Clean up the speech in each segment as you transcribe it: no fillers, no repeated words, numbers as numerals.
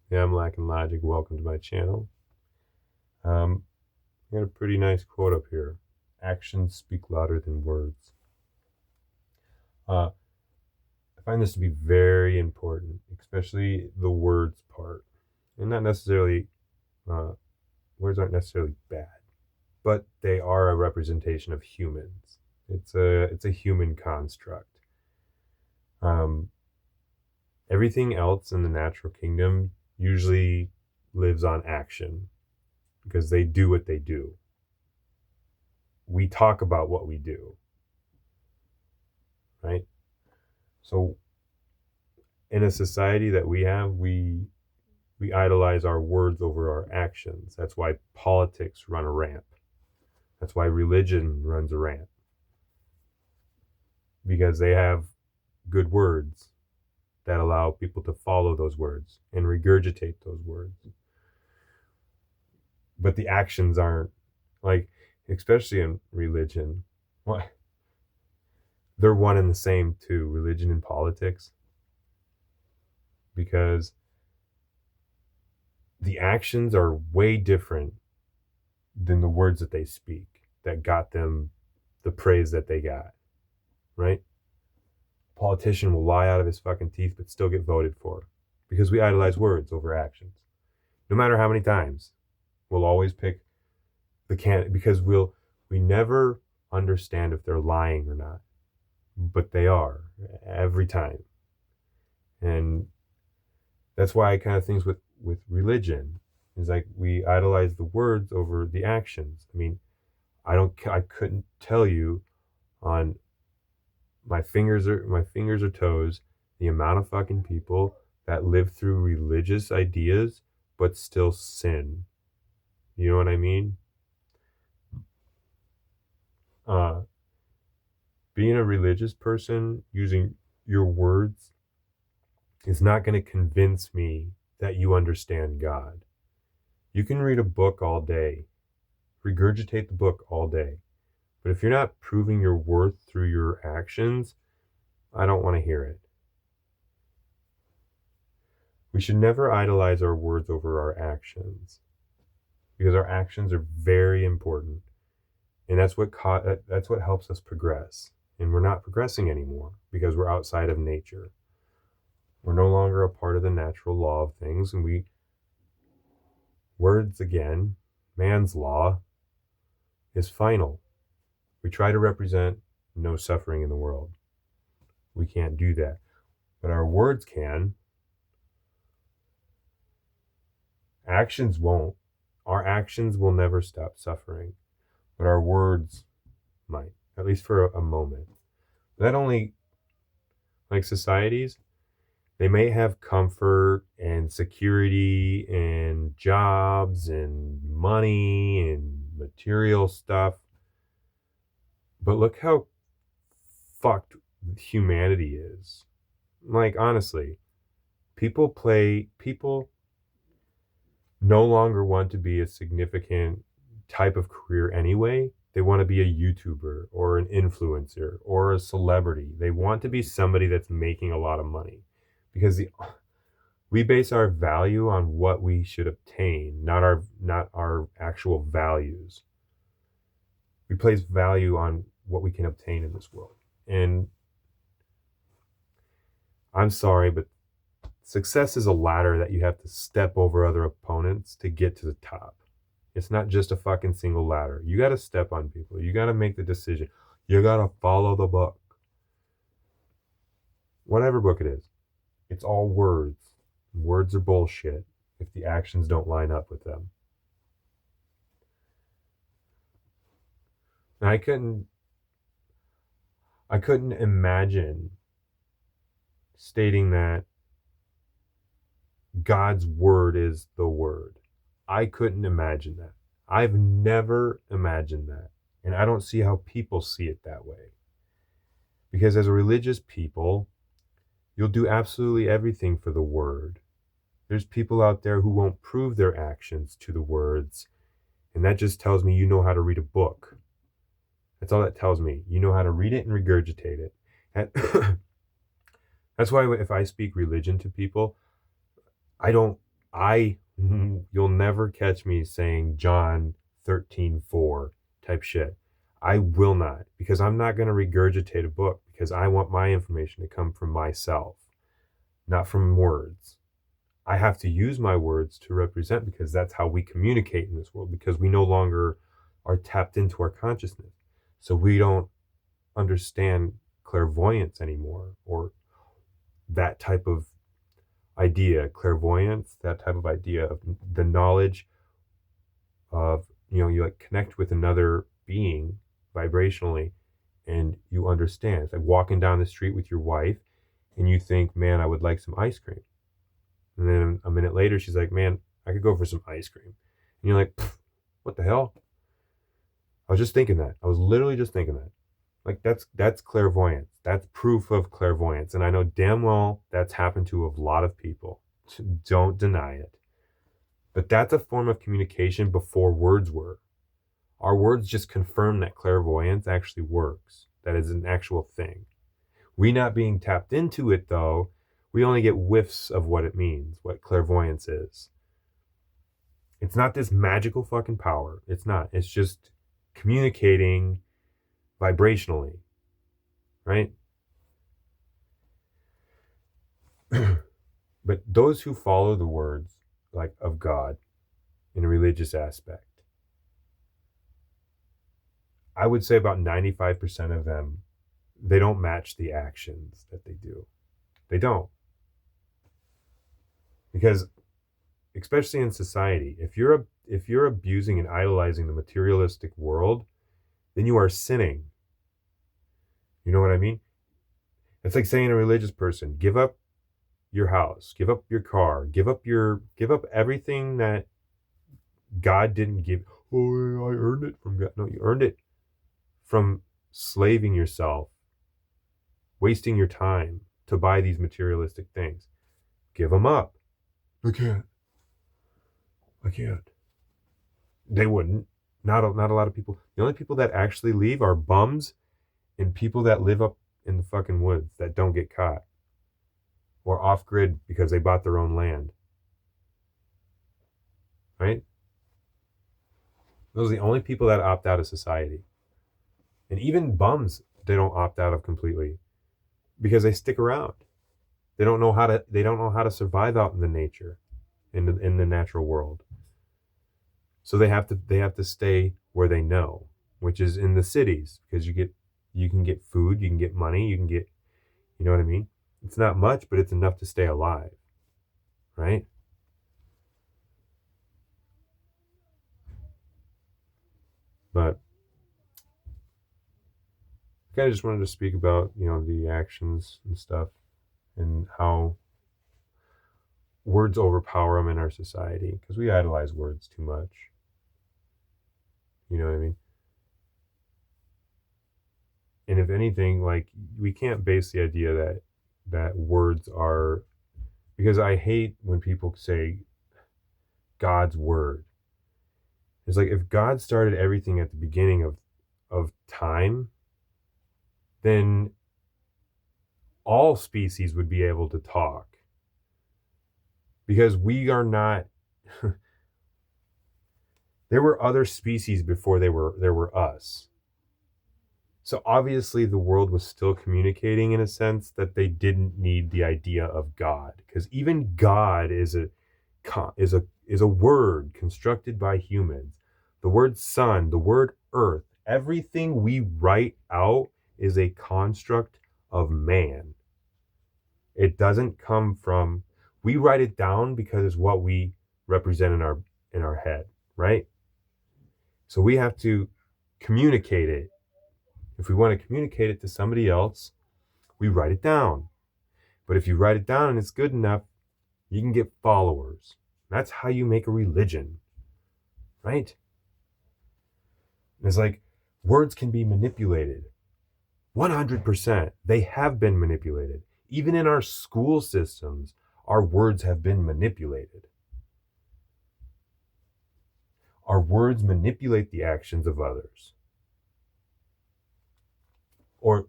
Yeah, I'm Lacking Logic. Welcome to my channel. I got a pretty nice quote up here. Actions speak louder than words. I find this to be very important, especially the words part. And not necessarily, uh, words aren't necessarily bad, but they are a representation of humans. It's a human construct. Um, Everything else in the natural kingdom usually lives on action because they do what they do. We talk about what we do, right? So in a society that we have, we idolize our words over our actions. That's why politics run a ramp. That's why religion runs a ramp, because they have good words that allow people to follow those words and regurgitate those words. But the actions aren't, like, especially in religion. What? They're one and the same too, religion and politics, because the actions are way different than the words that they speak that got them the praise that they got, right? A politician will lie out of his fucking teeth but still get voted for because we idolize words over actions. No matter how many times, we'll always pick the candidate because we never understand if they're lying or not, but they are every time. And that's why I kind of things with religion is like we idolize the words over the actions. I mean, I couldn't tell you on my fingers or toes the amount of fucking people that live through religious ideas but still sin. You know what I mean? Uh Being a religious person using your words is not going to convince me that you understand God. You can read a book all day, regurgitate the book all day. But if you're not proving your worth through your actions, I don't want to hear it. We should never idolize our words over our actions because our actions are very important. And that's what helps us progress. And we're not progressing anymore because we're outside of nature. We're no longer a part of the natural law of things, and words again, man's law is final. We try to represent no suffering in the world. We can't do that. But our words can. Actions won't. Our actions will never stop suffering, but our words might, at least for a moment. That only, like societies, they may have comfort and security and jobs and money and material stuff, but look how fucked humanity is. Like, honestly, people no longer want to be a significant type of career anyway. They want to be a YouTuber or an influencer or a celebrity. They want to be somebody that's making a lot of money because we base our value on what we should obtain, not our actual values. We place value on what we can obtain in this world. And I'm sorry, but success is a ladder that you have to step over other opponents to get to the top. It's not just a fucking single ladder. You got to step on people. You got to make the decision. You got to follow the book. Whatever book it is. It's all words. Words are bullshit if the actions don't line up with them. And I couldn't imagine stating that God's word is the word. I couldn't imagine that. I've never imagined that. And I don't see how people see it that way. Because as a religious people, you'll do absolutely everything for the word. There's people out there who won't prove their actions to the words. And that just tells me you know how to read a book. That's all that tells me. You know how to read it and regurgitate it. And that's why if I speak religion to people, I don't You'll never catch me saying John 13:4 type shit. I will not, because I'm not going to regurgitate a book, because I want my information to come from myself, not from words. I have to use my words to represent, because that's how we communicate in this world, because we no longer are tapped into our consciousness. So we don't understand clairvoyance anymore, or that type of idea, clairvoyance, that type of idea of the knowledge of, you like connect with another being vibrationally, and you understand. It's like walking down the street with your wife and you think, man, I would like some ice cream. And then a minute later, she's like, man, I could go for some ice cream. And you're like, what the hell? I was just thinking that. I was literally just thinking that. Like, that's clairvoyance. That's proof of clairvoyance. And I know damn well that's happened to a lot of people. Don't deny it. But that's a form of communication before words were. Our words just confirm that clairvoyance actually works. That is an actual thing. We not being tapped into it, though, we only get whiffs of what it means, what clairvoyance is. It's not this magical fucking power. It's not. It's just communicating vibrationally, right? But those who follow the words, like, of God in a religious aspect, I would say about 95% of them, they don't match the actions that they do. They don't. Because especially in society, if you're abusing and idolizing the materialistic world, then you are sinning. You know what I mean? It's like saying a religious person, give up your house, give up your car, give up everything that God didn't give. Oh, I earned it from God. No, you earned it from slaving yourself, wasting your time to buy these materialistic things. Give them up. I can't. They wouldn't. Not a lot of people. The only people that actually leave are bums and people that live up in the fucking woods that don't get caught, or off grid because they bought their own land. Right? Those are the only people that opt out of society. And even bums, they don't opt out of completely, because they stick around. They don't know how to survive out in the nature, in the natural world. So they have to stay where they know, which is in the cities, because you can get food, you can get money, you can get, you know what I mean? It's not much, but it's enough to stay alive, right? But I kind of just wanted to speak about, the actions and stuff, and how words overpower them in our society, because we idolize words too much. You know what I mean? And if anything, like, we can't base the idea that words are, because I hate when people say God's word. It's like, if God started everything at the beginning of time, then all species would be able to talk. Because we are not there were other species before there were us. So obviously the world was still communicating in a sense that they didn't need the idea of God, because even God is a word constructed by humans. The word sun, the word earth, everything we write out is a construct of man. It doesn't come from, we write it down because it's what we represent in our head, right? So we have to communicate it. If we want to communicate it to somebody else, we write it down. But if you write it down and it's good enough, you can get followers. That's how you make a religion, right? And it's like, words can be manipulated. 100%. They have been manipulated. Even in our school systems, our words have been manipulated. Our words manipulate the actions of others, or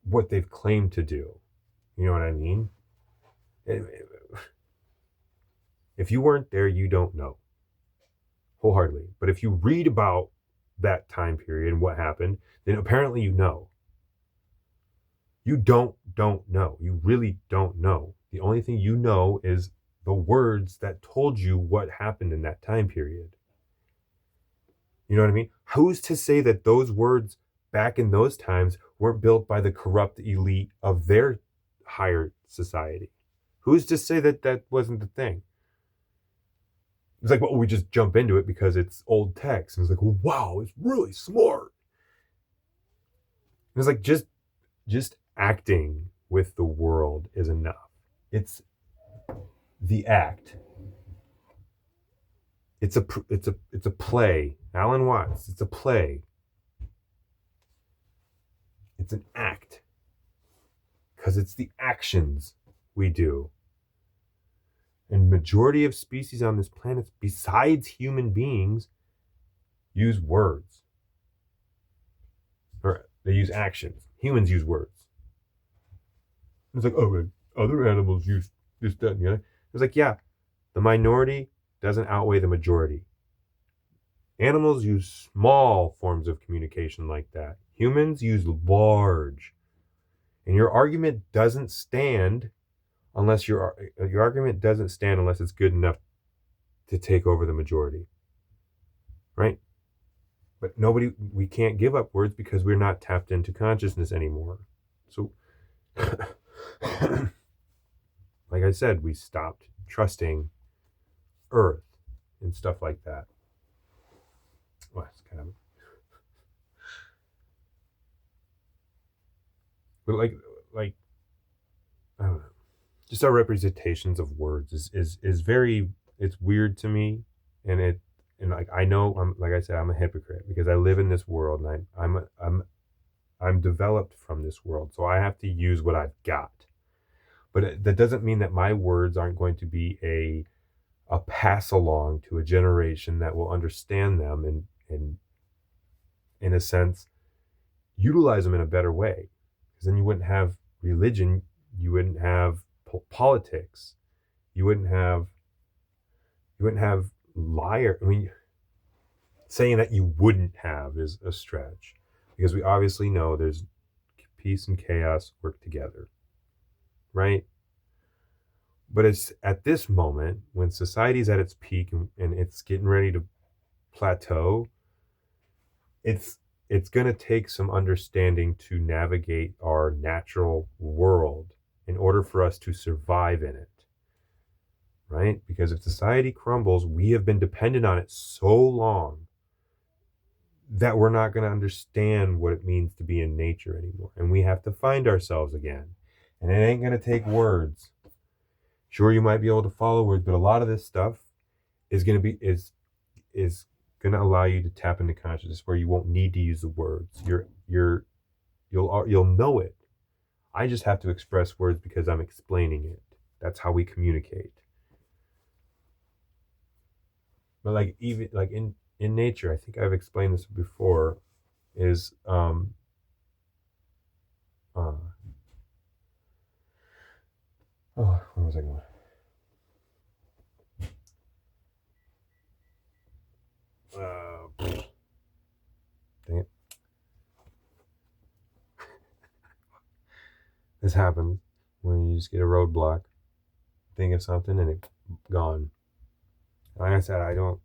what they've claimed to do. You know what I mean? It If you weren't there, you don't know. Wholeheartedly. But if you read about that time period and what happened, then apparently you know. You don't know. You really don't know. The only thing you know is the words that told you what happened in that time period. You know what I mean? Who's to say that those words back in those times weren't built by the corrupt elite of their higher society? Who's to say that that wasn't the thing? It's like, well, we just jump into it because it's old text. And it's like, well, wow, it's really smart. And it's like, just acting with the world is enough. It's the act. It's a play. Alan Watts, it's a play. It's an act. Because it's the actions we do. And majority of species on this planet, besides human beings, use words. Or they use actions. Humans use words. It's like, oh, other animals use this, that, and the other. It's like, yeah, the minority doesn't outweigh the majority. Animals use small forms of communication like that. Humans use large. And your argument doesn't stand unless your argument doesn't stand unless it's good enough to take over the majority. Right? But we can't give up words because we're not tapped into consciousness anymore. So, like I said, we stopped trusting Earth and stuff like that. Well, it's kind of, but like I don't know. Just our representations of words is very, it's weird to me, and like I know like I said, I'm a hypocrite because I live in this world and I'm developed from this world, so I have to use what I've got. But that doesn't mean that my words aren't going to be a pass along to a generation that will understand them and in a sense utilize them in a better way. Because then you wouldn't have religion, you wouldn't have politics, you wouldn't have liar. I mean, saying that you wouldn't have is a stretch because we obviously know there's peace and chaos work together, right? But it's at this moment when society's at its peak and it's getting ready to plateau, it's going to take some understanding to navigate our natural world in order for us to survive in it, right? Because if society crumbles, we have been dependent on it so long that we're not going to understand what it means to be in nature anymore. And we have to find ourselves again. And it ain't going to take words. Sure, you might be able to follow words, but a lot of this stuff is going to be is going to allow you to tap into consciousness where you won't need to use the words. You'll know it. I just have to express words because I'm explaining it. That's how we communicate. But like even like in nature, I think I've explained this before, is oh, where was I going? Dang it. This happens when you just get a roadblock, think of something and it's gone. Like I said, I don't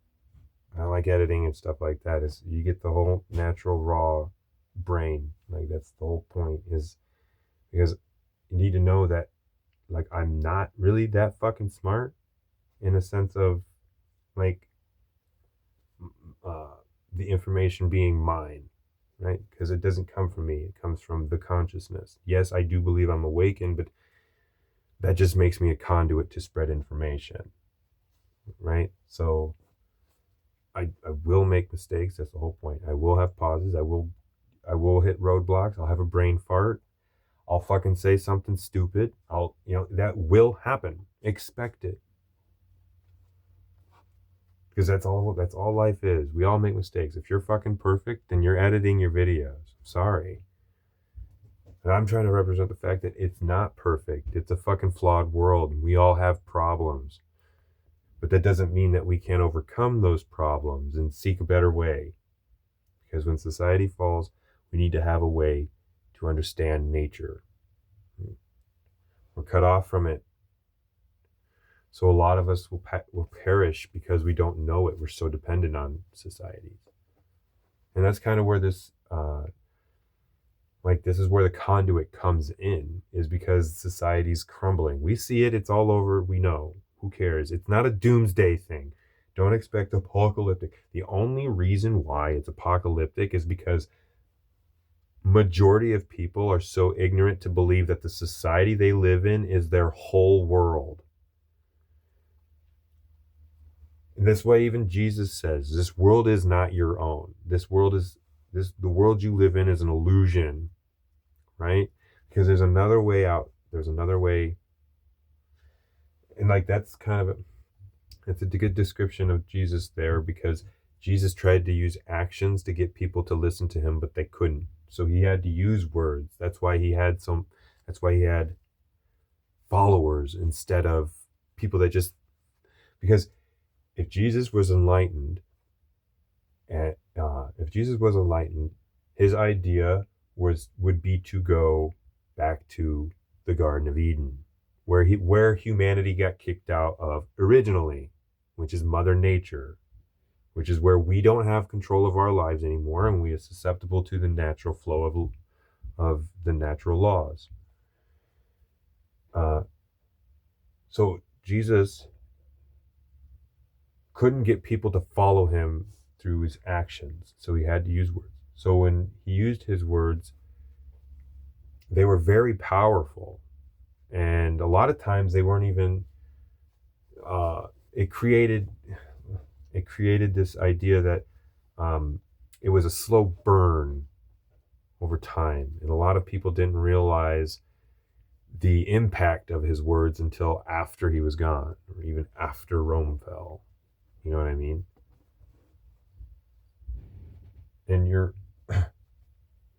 like editing and stuff like that. Is you get the whole natural raw brain. Like that's the whole point, is because you need to know that like I'm not really that fucking smart in a sense of like the information being mine, right? Because it doesn't come from me. It comes from the consciousness. Yes, I do believe I'm awakened, but that just makes me a conduit to spread information, right? So I will make mistakes. That's the whole point. I will have pauses. I will hit roadblocks. I'll have a brain fart. I'll fucking say something stupid. That will happen. Expect it. Because that's all life is. We all make mistakes. If you're fucking perfect, then you're editing your videos. Sorry. And I'm trying to represent the fact that it's not perfect. It's a fucking flawed world. We all have problems. But that doesn't mean that we can't overcome those problems and seek a better way. Because when society falls, we need to have a way to understand nature. We're cut off from it. So a lot of us will perish because we don't know it. We're so dependent on society. And that's kind of where this, this is where the conduit comes in, is because society's crumbling. We see it, it's all over, we know. Who cares? It's not a doomsday thing. Don't expect apocalyptic. The only reason why it's apocalyptic is because majority of people are so ignorant to believe that the society they live in is their whole world. In this way, even Jesus says, this world is not your own. The world you live in is an illusion, right? Because there's another way out. There's another way. And that's kind of it's a good description of Jesus there, because Jesus tried to use actions to get people to listen to him, but they couldn't. So he had to use words. That's why he had followers instead of people that just, because if Jesus was enlightened, his idea would be to go back to the Garden of Eden, where humanity got kicked out of originally, which is Mother Nature, which is where we don't have control of our lives anymore, and we are susceptible to the natural flow of the natural laws. So Jesus couldn't get people to follow him through his actions, so he had to use words. So when he used his words, they were very powerful, and a lot of times they weren't even. It created this idea that it was a slow burn over time, and a lot of people didn't realize the impact of his words until after he was gone, or even after Rome fell. You know what I mean? And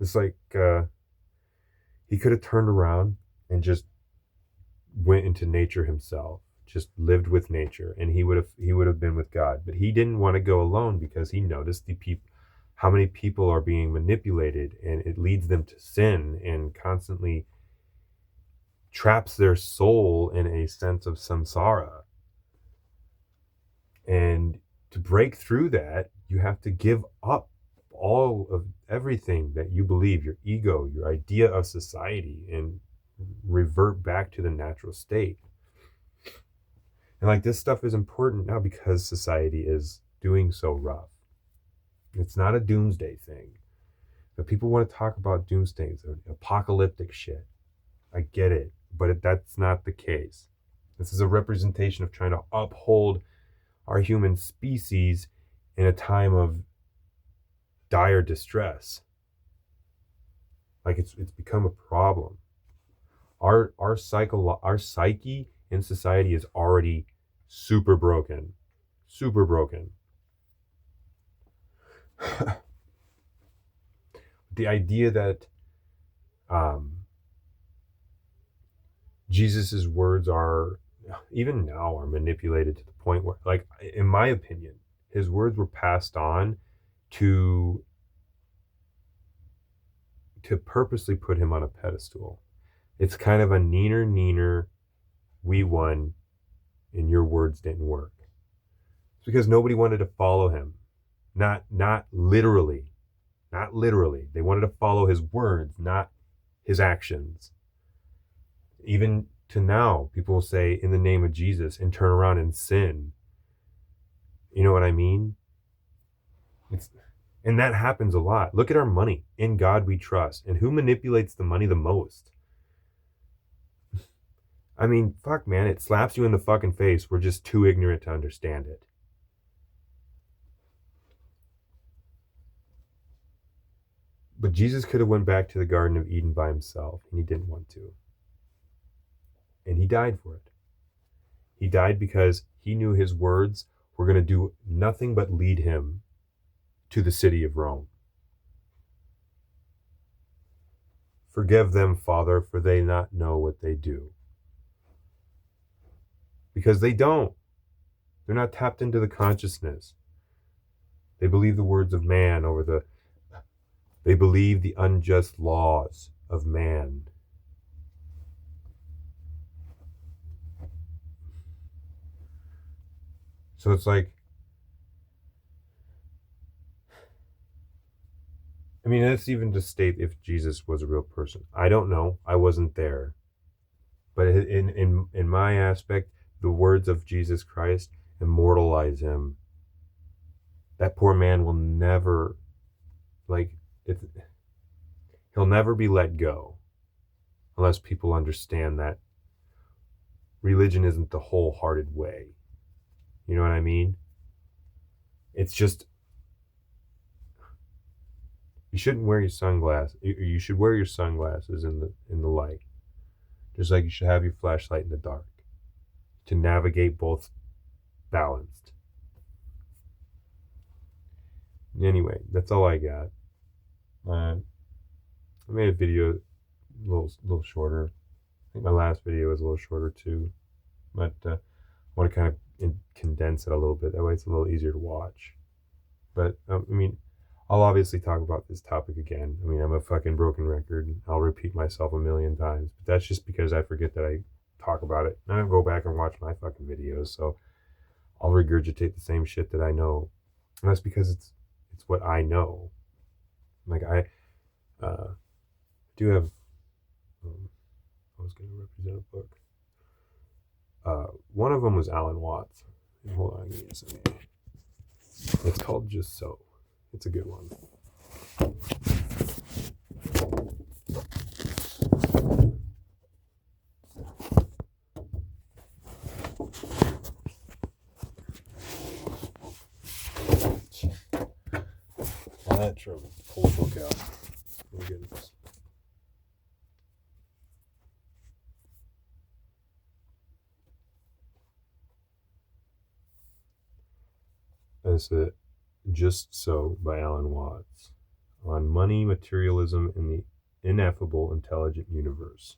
it's like he could have turned around and just went into nature himself, just lived with nature, and he would have been with God. But he didn't want to go alone, because he noticed how many people are being manipulated, and it leads them to sin and constantly traps their soul in a sense of samsara. And to break through that, you have to give up all of everything that you believe, your ego, your idea of society, and revert back to the natural state. And this stuff is important now because society is doing so rough. It's not a doomsday thing. But people want to talk about doomsdays or apocalyptic shit. I get it, but that's not the case. This is a representation of trying to uphold our human species in a time of dire distress. It's become a problem. Our psyche in society is already super broken. The idea that Jesus's words are manipulated to the point where, in my opinion, his words were passed on to purposely put him on a pedestal. It's kind of a neener, we won, and your words didn't work. It's because nobody wanted to follow him. Not literally. They wanted to follow his words, not his actions. Even to now, people will say, in the name of Jesus, and turn around and sin. You know what I mean? And that happens a lot. Look at our money. In God we trust. And who manipulates the money the most? I mean, fuck, man, it slaps you in the fucking face. We're just too ignorant to understand it. But Jesus could have went back to the Garden of Eden by himself, and he didn't want to. And he died for it. He died because he knew his words were going to do nothing but lead him to the city of Rome. Forgive them, Father, for they not know what they do. Because they don't. They're not tapped into the consciousness. They believe the words of man they believe the unjust laws of man. So it's like, I mean, that's even to state if Jesus was a real person. I don't know. I wasn't there. But in my aspect, the words of Jesus Christ immortalize him. That poor man will never, like, he'll never be let go unless people understand that religion isn't the wholehearted way. You know what I mean? It's just, you shouldn't wear your sunglasses. You should wear your sunglasses in the light, just like you should have your flashlight in the dark, to navigate both balanced. Anyway, that's all I got. I made a video a little shorter. I think my last video was a little shorter too, but I want to kind of condense it a little bit. That way it's a little easier to watch. But I mean, I'll obviously talk about this topic again. I mean, I'm a fucking broken record. I'll repeat myself a million times, but that's just because I forget that I talk about it. I don't go back and watch my fucking videos, so I'll regurgitate the same shit that I know. And that's because it's what I know. Like I do have, I was going to represent a book. One of them was Alan Watts. Hold on, give me a second. It's called Just So. It's a good one. That's from pull the book out. Oh goodness. That's it. Just So by Alan Watts, on money, materialism, and the ineffable intelligent universe.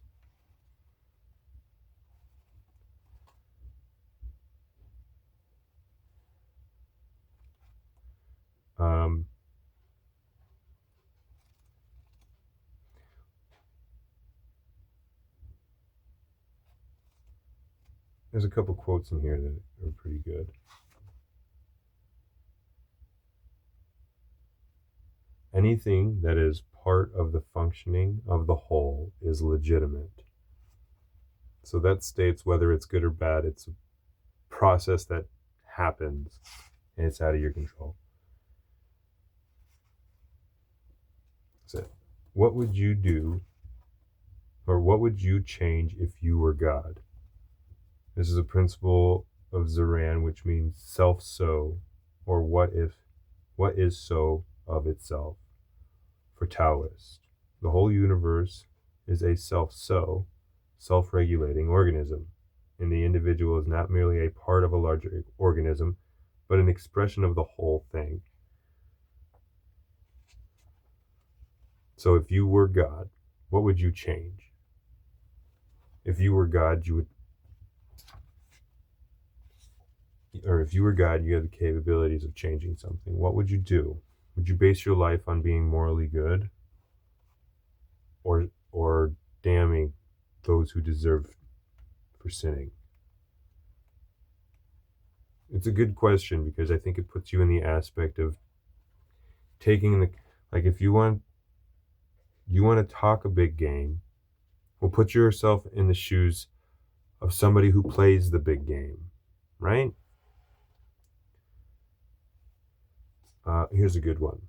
There's a couple quotes in here that are pretty good. Anything that is part of the functioning of the whole is legitimate. So that states whether it's good or bad, it's a process that happens and it's out of your control. That's it. What would you do, or what would you change if you were God? This is a principle of Zoran, which means self-so, or what is so of itself. For Taoists, the whole universe is a self-so, self-regulating organism, and the individual is not merely a part of a larger organism, but an expression of the whole thing. So if you were God, what would you change? If you were God, you had the capabilities of changing something. What would you do? Would you base your life on being morally good, or damning those who deserve for sinning? It's a good question, because I think it puts you in the aspect of taking like, if you want to talk a big game, well, put yourself in the shoes of somebody who plays the big game, right? Here's a good one.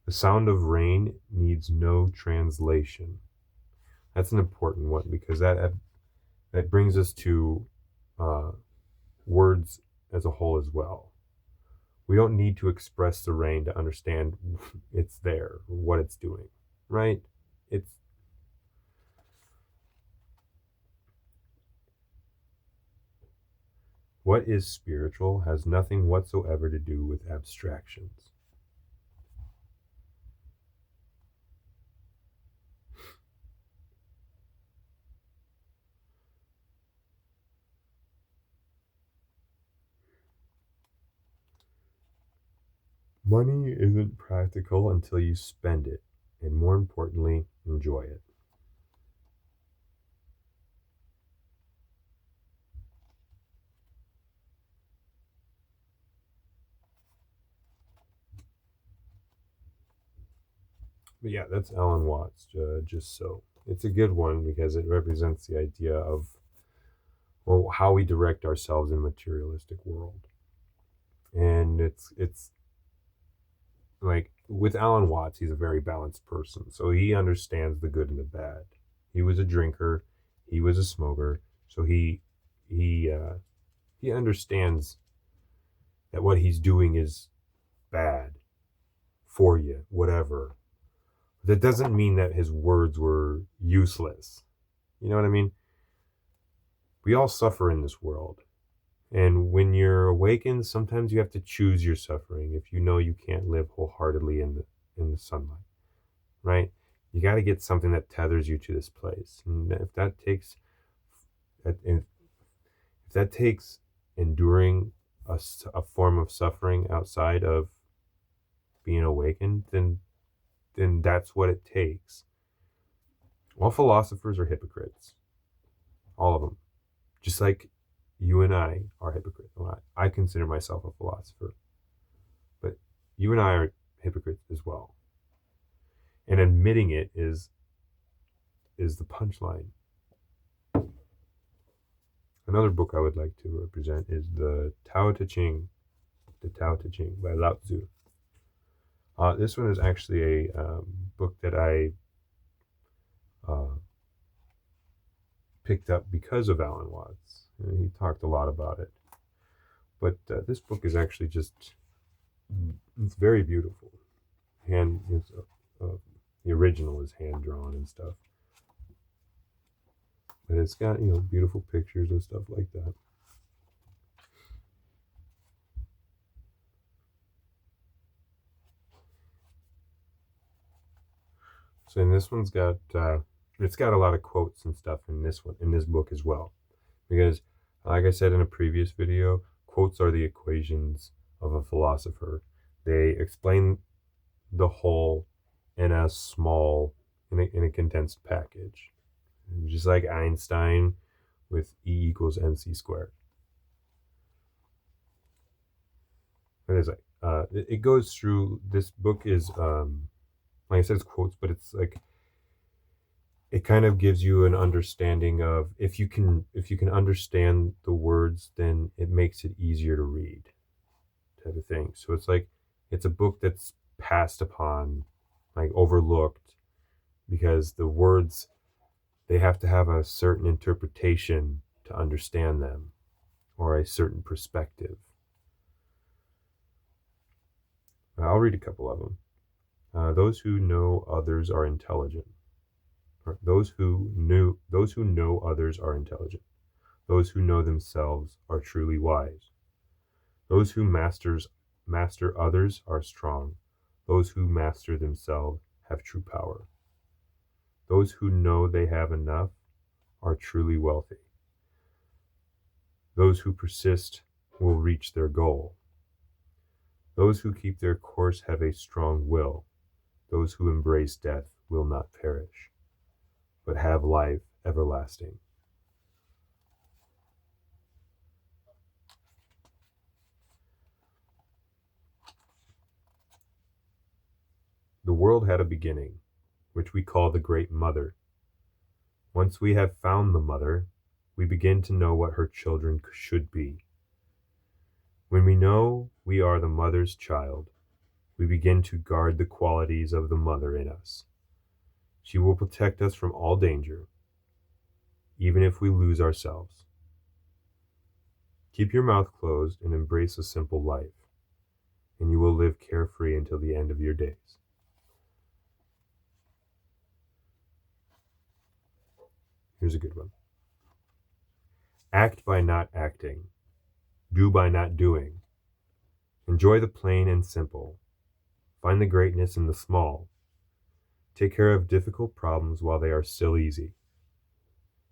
The sound of rain needs no translation. That's an important one, because that brings us to words as a whole as well. We don't need to express the rain to understand it's there, what it's doing, right? What is spiritual has nothing whatsoever to do with abstractions. Money isn't practical until you spend it, and more importantly, enjoy it. But yeah, that's Alan Watts, just so. It's a good one because it represents the idea of, well, how we direct ourselves in a materialistic world. And it's like with Alan Watts, he's a very balanced person. So he understands the good and the bad. He was a drinker, he was a smoker, so he he understands that what he's doing is bad for you, whatever. That doesn't mean that his words were useless. You know what I mean? We all suffer in this world. And when you're awakened, sometimes you have to choose your suffering if you know you can't live wholeheartedly in the sunlight, right? You got to get something that tethers you to this place. And if that takes enduring a form of suffering outside of being awakened, then that's what it takes. All philosophers are hypocrites. All of them. Just like you and I are hypocrites. Well, I consider myself a philosopher. But you and I are hypocrites as well. And admitting it is the punchline. Another book I would like to represent is the Tao Te Ching by Lao Tzu. This one is actually a book that I picked up because of Alan Watts. And he talked a lot about it. But this book is actually it's very beautiful. The original is hand drawn and stuff. But it's got, beautiful pictures and stuff like that. So in this one's got it's got a lot of quotes and stuff in this book as well. Because like I said in a previous video, quotes are the equations of a philosopher. They explain the whole in a condensed package. Just like Einstein with E equals mc squared. It goes through, this book is like I said, it's quotes, but it's like it kind of gives you an understanding of, if you can understand the words, then it makes it easier to read, type of thing. So it's a book that's passed upon, like overlooked, because the words, they have to have a certain interpretation to understand them, or a certain perspective. I'll read a couple of them. Those who know others are intelligent. Those who know others are intelligent. Those who know themselves are truly wise. Those who master others are strong. Those who master themselves have true power. Those who know they have enough are truly wealthy. Those who persist will reach their goal. Those who keep their course have a strong will. Those who embrace death will not perish, but have life everlasting. The world had a beginning, which we call the Great Mother. Once we have found the Mother, we begin to know what her children should be. When we know we are the Mother's child, we begin to guard the qualities of the Mother in us. She will protect us from all danger, even if we lose ourselves. Keep your mouth closed and embrace a simple life, and you will live carefree until the end of your days. Here's a good one. Act by not acting. Do by not doing. Enjoy the plain and simple. Find the greatness in the small. Take care of difficult problems while they are still easy.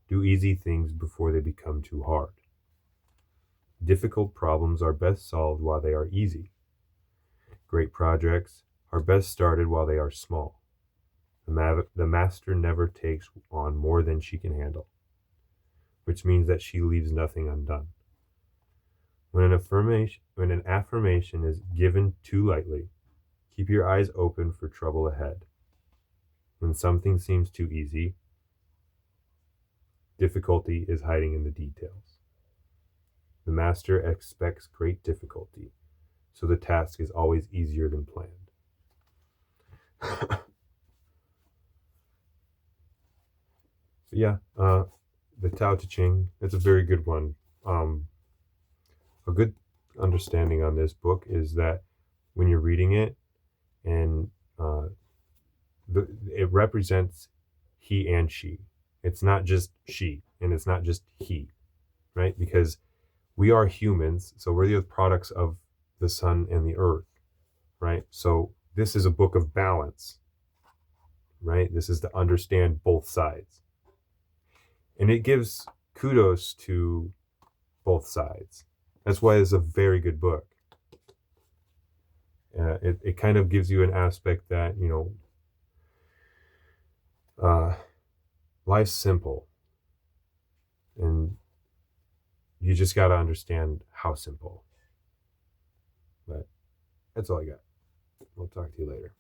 Do easy things before they become too hard. Difficult problems are best solved while they are easy. Great projects are best started while they are small. The master never takes on more than she can handle, which means that she leaves nothing undone. When an affirmation is given too lightly, keep your eyes open for trouble ahead. When something seems too easy, difficulty is hiding in the details. The master expects great difficulty, so the task is always easier than planned. Yeah, the Tao Te Ching, it's a very good one. A good understanding on this book is that when you're reading it, and it represents he and she. It's not just she, and it's not just he, right? Because we are humans, so we're the products of the sun and the earth, right? So this is a book of balance, right? This is to understand both sides. And it gives kudos to both sides. That's why it's a very good book. It kind of gives you an aspect that, life's simple. And you just got to understand how simple. But that's all I got. We'll talk to you later.